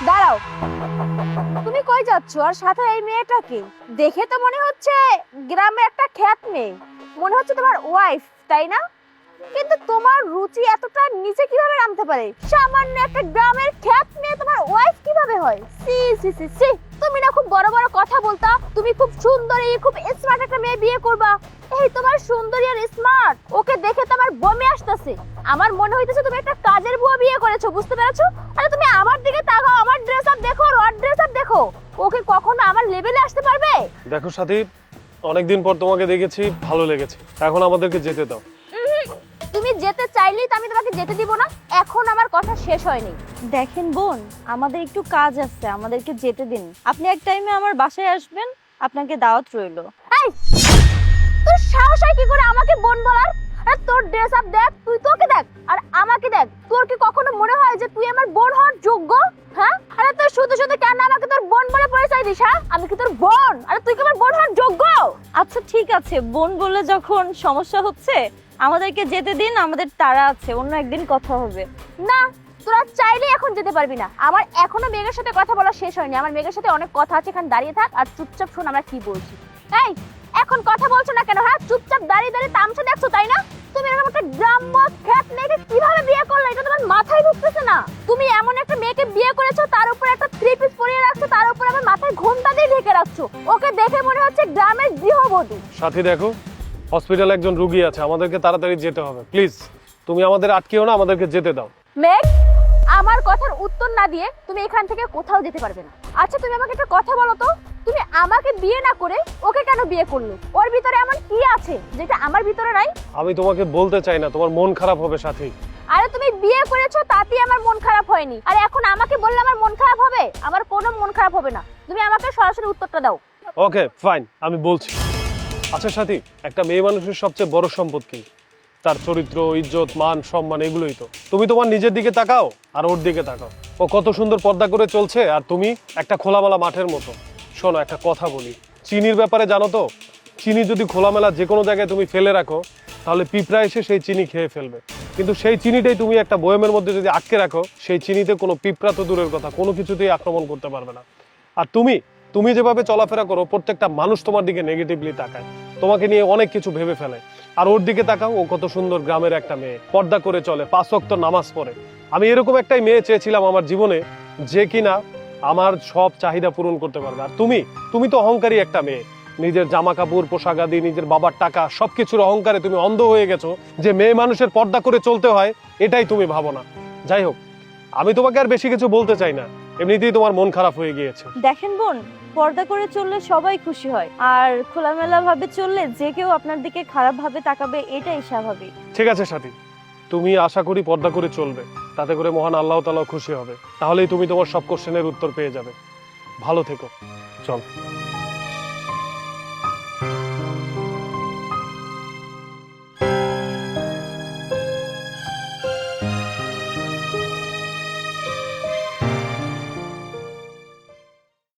দাঁড়াও, তুমি কই যাচ্ছ? আর সাথে এই মেয়েটাকে দেখে তো মনে হচ্ছে গ্রামে একটা খ্যাত মেয়ে, মনে হচ্ছে তোমার ওয়াইফ, তাই না? কিন্তু তোমার রুচি এতটা নিচে কিভাবে নামতে পারে? সামান্য একটা গ্রামের খ্যাত মেয়ে তোমার ওয়াইফ কিভাবে হয়? সি সি সি সি, তুমি না খুব বড় বড় কথা বলতা, তুমি খুব সুন্দরী, খুব স্মার্ট একটা মেয়ে বিয়ে করবা। এই তোমার সুন্দরী আর স্মার্ট, ওকে দেখে তো আমার বমি আসতেছে। আমার মনে হইতেছে তুমি একটা কাজের বুয়া বিয়ে করেছো, বুঝতে পেরেছো? আরে তুমি আমার দিকে তাকাও, আমার ড্রেস আপ দেখো, ওর ড্রেস আপ দেখো। ওকে কখনো আমার লেভেলে আসতে পারবে? দেখো সাথী, অনেকদিন পর তোমাকে দেখেছি, ভালো লেগেছে। এখন আমাদেরকে যেতে দাও। তুমি যেতে চাইলেই তো আমি তোমাকে যেতে দিব না। এখন আমার কথা শেষ হয়নি। দেখেন বোন, আমাদের একটু কাজ আছে, আমাদেরকে যেতে দিন। আপনি এক টাইমে আমার বাসায় আসবেন, আপনাকে দাওয়াত রইলো। এই, তোর সাহস হয় কি করে আমাকে বোন বলার? আরে তোর ড্রেস আপ দেখ, তুই তোকে দেখ আর আমাকে দেখ। তোর কি কখনো মনে হয় যে তুই আমার বোন হওয়ার যোগ্য? হ্যাঁ, আরে তুই শুধু শুধু কেন আমাকে তোর বোন বলে পরিচয় দিস? হ্যাঁ, আমি কি তোর বোন? আরে তুই কি আমার বোন হওয়ার যোগ্য? আচ্ছা ঠিক আছে, বোন বলে যখন সমস্যা হচ্ছে, আমাদেরকে যেতে দিন, আমাদের তাড়া আছে, অন্য একদিন কথা হবে। না, তোরা চাইলেই এখন যেতে পারবি না। আমার এখনো মেঘের সাথে কথা বলা শেষ হয়নি। আমার মেঘের সাথে অনেক কথা আছে, এখানে দাঁড়িয়ে থাক আর চুপচাপ শোন আমরা কি বলছি। এই, এখন কথা বলছো না কেন? হ্যাঁ, চুপচাপ দাঁড়িয়ে দাঁড়িয়ে তামসা দেখছো, তাই না? তুমি এরকম একটা গ্রাম্য খ্যাত মেয়েকে কিভাবে বিয়ে করলে? এটা তোমার মাথায় ঢুকতেছে না। তুমি এমন একটা মেয়েকে বিয়ে করেছো, তার উপর একটা থ্রি পিস পরিয়ে রাখছো, তার উপর আমার মাথায় ঘোমটা দিয়ে ঢেকে রাখছো। ওকে দেখে মনে হচ্ছে গ্রামের গৃহবধূ। সাথী দেখো, হসপিটালে একজন রোগী আছে, আমাদেরকে তাড়াতাড়ি যেতে হবে। প্লিজ তুমি আমাদের আটকেও না, আমাদেরকে যেতে দাও। মেঘ, আমার কথার উত্তর না দিয়ে তুমি এখান থেকে কোথাও যেতে পারবে না। আচ্ছা তুমি আমাকে একটা কথা বলো তো, তুমি আমাকে বিয়ে না করে ওকে কেন বিয়ে করলে? ওর ভিতরে এমন কি আছে যেটা আমার ভিতরে নাই? আমি তোমাকে বলতে চাই না, তোমার মন খারাপ হবে সাথী। আরে তুমি বিয়ে করেছো তাতেই আমার মন খারাপ হয়নি, আর এখন আমাকে বললে আমার মন খারাপ হবে? আমার কোনো মন খারাপ হবে না। তুমি আমাকে সরাসরি উত্তরটা দাও। ওকে ফাইন, আমি বলছি। আচ্ছা সাথী, একটা মেয়ে মানুষের সবচেয়ে বড় সম্পদ কি? তার চরিত্র, ইজ্জত, মান, সম্মান, এগুলোই তো। তুমি তোমার নিজের দিকে তাকাও আর ওর দিকে তাকাও। ও কত সুন্দর পর্দা করে চলছে, আর তুমি একটা খোলামেলা মাঠের মতো। শোনো, একটা কথা বলি, চিনির ব্যাপারে জানো তো? চিনি যদি খোলামেলা যে কোনো জায়গায় তুমি ফেলে রাখো, তাহলে পিঁপড়া এসে সেই চিনি খেয়ে ফেলবে। কিন্তু সেই চিনিটাই তুমি একটা বয়মের মধ্যে যদি আটকে রাখো, সেই চিনিতে কোনো পিঁপড়া তো দূরের কথা, কোনো কিছুতেই আক্রমণ করতে পারবে না। আর তুমি তুমি যেভাবে চলাফেরা করো, প্রত্যেকটা মানুষ তোমার দিকে নেগেটিভলি তাকায়, তোমাকে নিয়ে অনেক কিছু ভেবে ফেলে। আর ওর দিকে তাকাও, ও কত সুন্দর গ্রামের একটা মেয়ে, পর্দা করে চলে, 5 ওয়াক্ত নামাজ পড়ে। আমি এরকম একটাই মেয়ে চেয়েছিলাম আমার জীবনে, যে কিনা আমার সব চাহিদা পূরণ করতে পারবে। আর তুমি তো অহংকারী একটা মেয়ে, নিজের জামা কাপড়, পোশাক আদি, নিজের বাবার টাকা, সবকিছুর অহংকারে তুমি অন্ধ হয়ে গেছো। যে মেয়ে মানুষের পর্দা করে চলতে হয়, এটাই তুমি ভাবো না। যাই হোক, আমি তোমাকে আর বেশি কিছু বলতে চাই না, এমনিতেই তোমার মন খারাপ হয়ে গিয়েছে। দেখেন বোন, পর্দা করে চললে সবাই খুশি হয়, আর খোলামেলা ভাবে চললে যে কেউ আপনার দিকে খারাপ ভাবে তাকাবে, এটাই স্বাভাবিক। ঠিক আছে সাথী, তুমি আশা করি পর্দা করে চলবে, তাতে করে মহান আল্লাহ তাআলা খুশি হবে। তাহলেই তুমি তোমার সব কোশ্চেনের উত্তর পেয়ে যাবে। ভালো থেকো, চল।